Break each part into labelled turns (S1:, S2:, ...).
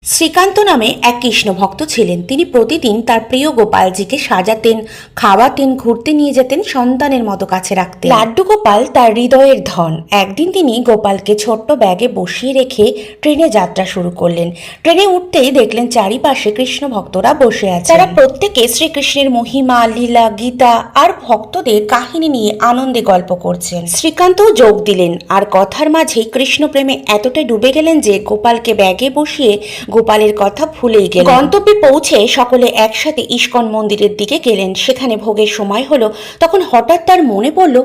S1: শ্রীকান্ত নামে এক কৃষ্ণ ভক্ত ছিলেন। তিনি প্রতিদিন তার প্রিয় গোপালজিকে সাজাতেন, খাওয়াতেন, ঘুরতে নিয়ে যেতেন, সন্তানের মতো কাছে রাখতেন। লাড্ডু গোপাল তার হৃদয়ের ধন। একদিন তিনি গোপালকে ছোট্ট ব্যাগে বসিয়ে রেখে ট্রেনে যাত্রা শুরু করলেন। ট্রেনে উঠতেই দেখলেন চারিপাশে কৃষ্ণ ভক্তরা বসে আছে। তারা প্রত্যেকে শ্রীকৃষ্ণের মহিমা, লীলা, গীতা আর ভক্তদের কাহিনী নিয়ে আনন্দে গল্প করছেন। শ্রীকান্তও যোগ দিলেন, আর কথার মাঝেই কৃষ্ণ প্রেমে এতটাই ডুবে গেলেন যে গোপালকে ব্যাগে বসিয়ে গোপালের কথা ভুলেই গেলেন। গন্তব্যে পৌঁছে সকলে একসাথে ইস্কন মন্দিরের দিকে গেলেন। সেখানে ভোগের সময় হলো। তখন হঠাৎ তার মনে পড়ল,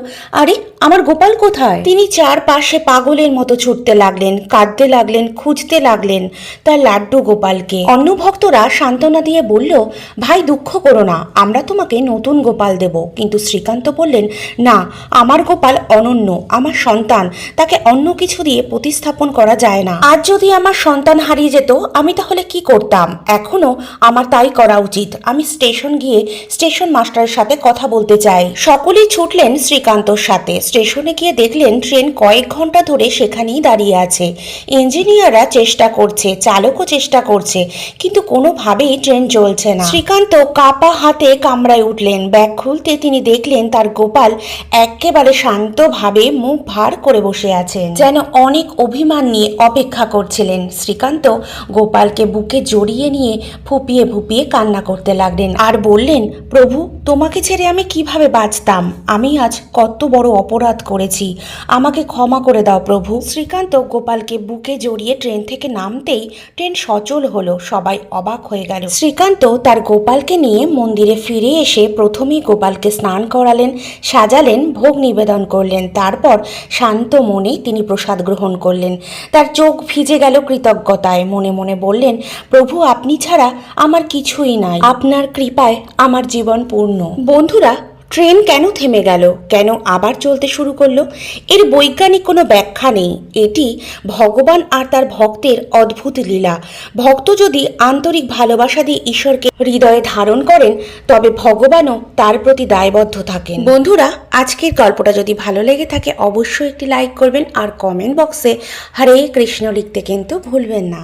S1: আরে আমার গোপাল কোথায়? তিনি চারপাশে পাগলের মতো ছুটতে লাগলেন, কাঁদতে লাগলেন, খুঁজতে লাগলেন তার লাড্ডু গোপালকে। অন্য ভক্তরা সান্ত্বনা দিয়ে বলল, ভাই দুঃখ করো না, আমরা তোমাকে নতুন গোপাল দেব। কিন্তু শ্রীকান্ত বললেন, না, আমার গোপাল অনন্য, আমার সন্তান, তাকে অন্য কিছু দিয়ে প্রতিস্থাপন করা যায় না। আজ যদি আমার সন্তান হারিয়ে যেত, আমি তাহলে কি করতাম? এখনো আমার তাই করা উচিত। আমি স্টেশন গিয়ে স্টেশন মাস্টারের সাথে কথা বলতে চাই। সকলেই ছুটলেন শ্রীকান্তর সাথে। স্টেশনে গিয়ে দেখলেন ট্রেন কয়েক ঘন্টা ধরে সেখানেই দাঁড়িয়ে আছে। ইঞ্জিনিয়াররা চেষ্টা করছে, চালকও চেষ্টা করছে, কিন্তু কোনোভাবেই ট্রেন চলছে না। শ্রীকান্ত কাপা হাতে কামড়ায় উঠলেন। ব্যাগ খুলতে তিনি দেখলেন তার গোপাল একেবারে শান্তভাবে মুখ ভার করে বসে আছেন, যেন অনেক অভিমান নিয়ে অপেক্ষা করছিলেন। শ্রীকান্ত গোপালকে বুকে জড়িয়ে নিয়ে ফুপিয়ে ফুপিয়ে কান্না করতে লাগলেন আর বললেন, প্রভু, তোমাকে ছেড়ে আমি কিভাবে বাঁচতাম? আমি আজ কত বড় অপরাধ করেছি, আমাকে ক্ষমা করে দাও প্রভু। শ্রীকান্ত গোপালকে বুকে জড়িয়ে ট্রেন থেকে নামতেই ট্রেন সচল হলো। সবাই অবাক হয়ে গেল। শ্রীকান্ত তার গোপালকে নিয়ে মন্দিরে ফিরে এসে প্রথমেই গোপালকে স্নান করালেন, সাজালেন, ভোগ নিবেদন করলেন। তারপর শান্ত মনেই তিনি প্রসাদ গ্রহণ করলেন। তার চোখ ভিজে গেল কৃতজ্ঞতায়। মনে মনে বললেন, প্রভু, আপনি ছাড়া আমার কিছুই নাই, আপনার কৃপায় আমার জীবন পূর্ণ। বন্ধুরা, ট্রেন কেন থেমে গেল? কেন আবার চলতে শুরু করলো? এর বৈজ্ঞানিক কোনো ব্যাখ্যা নেই। এটি ভগবান আর তার ভক্তের অদ্ভুত লীলা। ভক্ত যদি আন্তরিক ভালোবাসা দিয়ে ঈশ্বরকে হৃদয়ে ধারণ করেন, তবে ভগবানও তার প্রতি দায়বদ্ধ থাকেন। বন্ধুরা, আজকের গল্পটা যদি ভালো লেগে থাকে অবশ্যই একটি লাইক করবেন আর কমেন্ট বক্সে হরে কৃষ্ণ লিখতে কিন্তু ভুলবেন না।